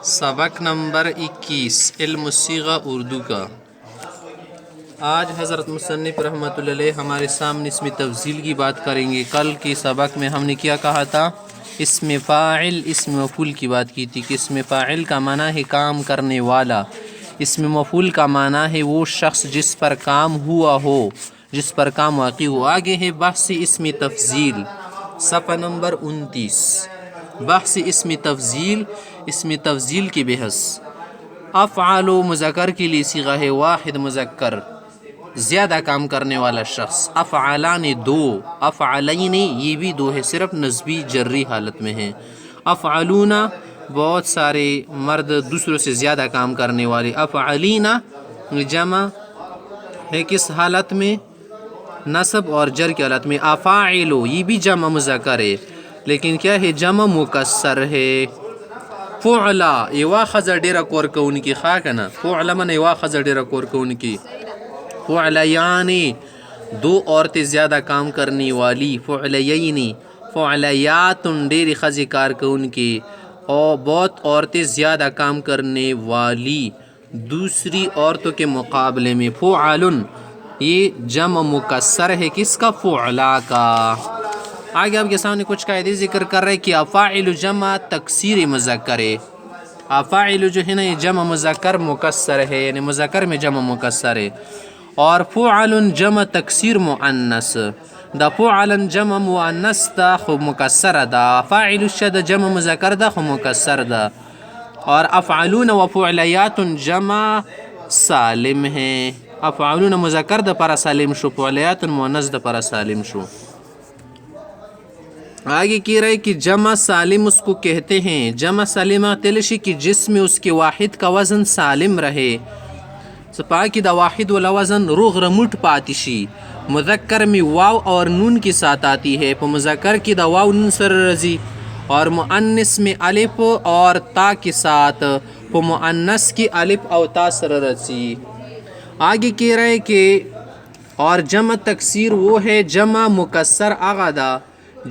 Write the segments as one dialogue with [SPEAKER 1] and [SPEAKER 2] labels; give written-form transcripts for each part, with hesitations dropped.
[SPEAKER 1] سبق نمبر 21 علم الصیغہ اردو کا۔ آج حضرت مصنف رحمۃ اللہ علیہ ہمارے سامنے اسم تفضیل کی بات کریں گے۔ کل کے سبق میں ہم نے کیا کہا تھا؟ اسم فاعل اسم مفعول کی بات کی تھی کہ اسم فاعل کا معنی ہے کام کرنے والا، اسم مفعول کا معنی ہے وہ شخص جس پر کام ہوا ہو، جس پر کام واقع ہو۔ آگے ہے بحث اسم تفضیل، صفحہ نمبر 29، بحث اسم تفضیل، اسم تفضیل کی بحث۔ افعال مذکر کے لیے صیغہ ہے واحد مذکر، زیادہ کام کرنے والا شخص۔ افعالان دو، افعالین یہ بھی دو ہے، صرف نسبی جری حالت میں ہے۔ افعالون بہت سارے مرد دوسروں سے زیادہ کام کرنے والے۔ افعالین جمع ہے کس حالت میں؟ نصب اور جر کی حالت میں۔ افاعلو یہ بھی جمع مذکر ہے لیکن کیا ہے؟ جمع مکسر ہے۔ فعلا یوا خزر ډیره کور کوونکی، خواہ کنا فعلا من یوا خزر ډیره کور کوونکی۔ فعلیانی دو عورتیں زیادہ کام کرنے والی۔ فعلیینی فعلیات ډیری خزی کار کوونکی، اور بہت عورتیں زیادہ کام کرنے والی دوسری عورتوں کے مقابلے میں۔ فعلن یہ جمع مکسر ہے کس کا؟ فعلا کا۔ آگے آپ کے سامنے کچھ قاعدے ذکر کر رہے کہ افاعل جمع تکسیر مذکر ہے۔ افاعل جو ہے نا یہ جمع مذکر مکسر ہے، یعنی مذکر میں جمع مکسر ہے۔ اور فعل جمع تکسیر مؤنث، دا فعل جمع مؤنث دا خو مکسر دا، فاعل شد جمع مذکر دا خو مکسر دا۔ اور افعلون و فعلیات جمع سالم ہیں، افعلون مذکر دا پر سالم شو، فعلیات مؤنث دا پر سالم شو۔ آگے کہہ رہے کہ جمع سالم اس کو کہتے ہیں، جمع سالمہ تلشی کہ جس میں اس کے واحد کا وزن سالم رہے، سپا کی دا واحد والا وزن روغ رمٹ پاتشی۔ مذکر میں واو اور نون کے ساتھ آتی ہے، پا مذکر کی دا واو نون سر رزی، اور مؤنث میں الف اور تا کے ساتھ، پا مؤنث کی الف او تا سر رزی۔ آگے کہہ رہے کہ اور جمع تکسیر وہ ہے جمع مکسر آغادا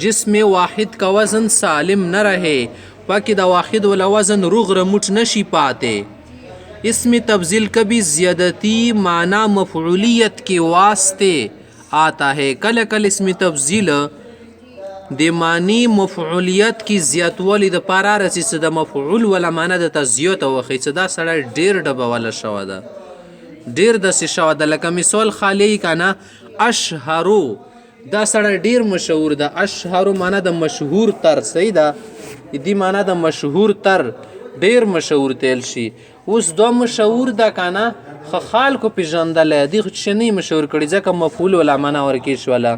[SPEAKER 1] جس میں واحد کا وزن سالم نہ رہے، باقی دا واحد والا وزن روغ رمٹ نشی پاتے۔ اس میں تفضیل کبھی زیادتی معنی مفعولیت کے واسطے آتا ہے، کل کل اس میں تفضیل دے معنی مفعولیت کی زیادت والی دا پارا رسی سے دا مفعول والا معنی دا تزیوت وخی سے دا سڑا دیر ڈبا والا شوا دا، دیر دا سی شوا دا، لکا مثال خالی کانا اشہرو دا سڑا دیر مشہور دا، اشہرو معنی دا مشہور تر، صحیح دا دی معنی دا مشہور تر، دیر مشہور تیل شی۔ اس دو مشہور دا کانا خال کو پیجاندہ لے دی خودش نہیں مشہور کری زکا مفعول والا معنی ورکیش والا،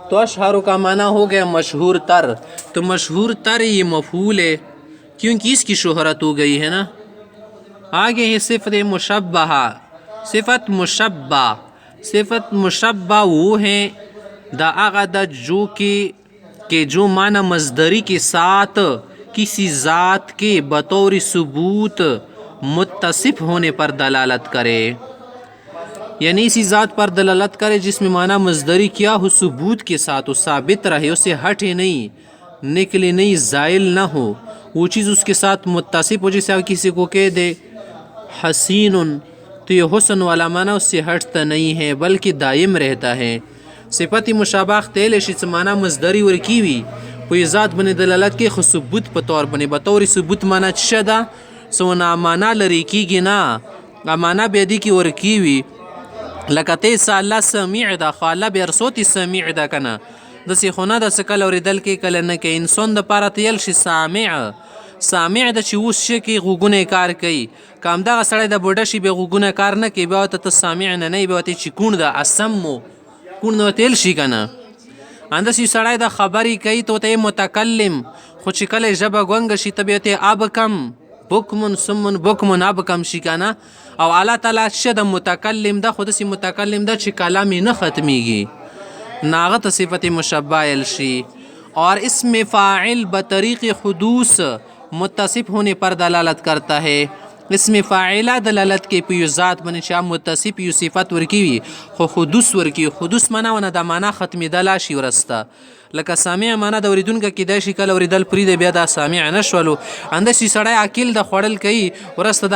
[SPEAKER 1] تو اشہرو کا معنی ہو گیا مشہور تر، تو مشہور تر یہ مفعول ہے کیونکہ اس کی شہرت ہو گئی ہے نا۔ آگے ہے صفت مشبہہ، صفت مشبہ، صفت مشبہ وہ ہیں دا آغا دا جو کہ جو معنی مصدری کے ساتھ کسی ذات کے بطور ثبوت متصف ہونے پر دلالت کرے، یعنی اسی ذات پر دلالت کرے جس میں معنی مصدری کیا ہو ثبوت کے ساتھ ہو، ثابت رہے، اسے ہٹے نہیں، نکلے نہیں، زائل نہ ہو، وہ چیز اس کے ساتھ متصف ہو۔ جیسے آپ کسی کو کہہ دے حسین، تو یہ حسن والا معنی اس سے ہٹتا نہیں ہے بلکہ دائم رہتا ہے۔ صفت مشابہ تیلشی سے معنی مصدری ورکیوی کوئی ذات بنے دلالت کے خود ثبوت پتور بنے، بطور ثبوت معنی چشدہ سونا معنی لری کی گی نا، معنی بیدی کی ورکیوی لکتے سا اللہ سمیع دا، خواہ اللہ بیرسوتی سمیع دا کنا، دسی خونا دا سکل اور دل کے کلنکے انسان دا پارا تیلشی سامع، سامع دا چی اوس شکی غوگونه کار کئی، کام دا سڑی دا بوڑا شی بے غوگونه کار نکی بیاوتا تا سامع ننی بیاوتا چی کون دا اسمو کون دا تیل شی کنا، اندسی سڑی دا خبری کئی تو تا متکلم، خود چی کل جبا گونگ شی تا بیاوتا ابکم بکمن سمن بکمن ابکم شی کنا، او اللہ تعالی شد متکلم دا خود سی متکلم دا چی کلامی نختمی گی، ناغت صفت مشبہ الشی۔ اور اسم فاعل بطریق حدوث متصف ہونے پر دلالت کرتا ہے، اسم فاعله دلالت کوي په یو ذات باندې چې متصف یو صفت ورکوي خو حدوث ورکوي. حدوث معنا ونه د معنا ختمېدل شي ورسته لکه سامع معنا د اوریدونکو کیدای شي کله اوریدل پرېږدي بیا دا سامع نشولو. همداسې سړی عاقل د خوړل کوي ورسته د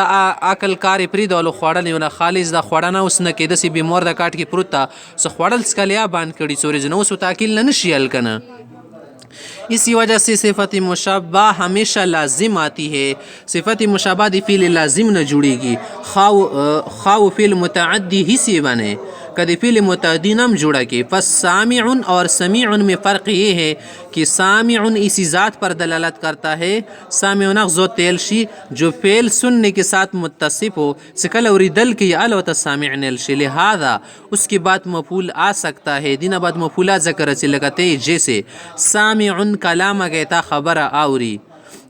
[SPEAKER 1] عقل کار یې پرېږدولو خوړل یې ونه خالص د خوړه نه اوس نه کېداسې بیمار د کاټ کې پروت ته څه خوړل څکل یا بند کړي څو ورځې نه اوس ورته عاقل نه نشي حل کنه. اسی وجہ سے صفت مشابہ ہمیشہ لازم آتی ہے. صفت مشابہ دی فعل لازم نہ جڑے گی خواہ فعل متعدی ہی سے بنے کدی فعل متعدی نم جڑا کے. پس سامع اور سمیع میں فرق یہ ہے کہ سامع اسی ذات پر دلالت کرتا ہے. سامع نغز و تیلشی جو فعل سننے کے ساتھ متصف ہو سکل اور دل کی الوت سامع نلشی لہذا اس کے بعد مفعول آ سکتا ہے. دین بعد مفعولات ذکر سے لگتے جیسے سامع کلام گیتا خبر آوری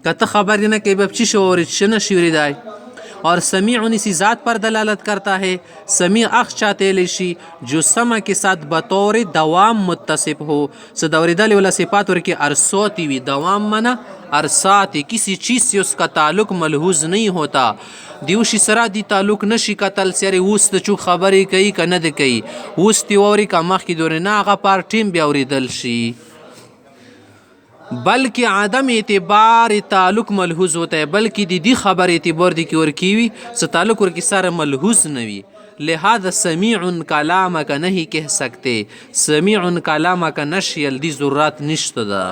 [SPEAKER 1] کتا خبر دینا کہ بچی شوری چن شوری دائی. اور سمیع اسی ذات پر دلالت کرتا ہے. سمیع اخ چاہتے لیشی جو سمع کے ساتھ بطور دوام متصف ہو. صدوری دل والا صفات ورکی ارسوتی وی دوام منا ارساتی کسی چیز سے اس کا تعلق ملحوظ نہیں ہوتا. دیوشی سرا دی تعلق نشی قتل سیاری وست چو خبری کئی که ند کئی وستی ووری که مخ کی دوری نا آغا پار ٹیم بیاوری دل شی بلکہ عدم اعتبار تعلق ملحوظ ہوتا ہے بلکہ دی خبر اعتبار دی کی ورکیوی سا تعلق ورکی سارا ملحوظ نوی. لہذا سمیع کلام کا نہیں کہہ سکتے. سمیع کلام کا نشیل دی ضرورت نشت دا.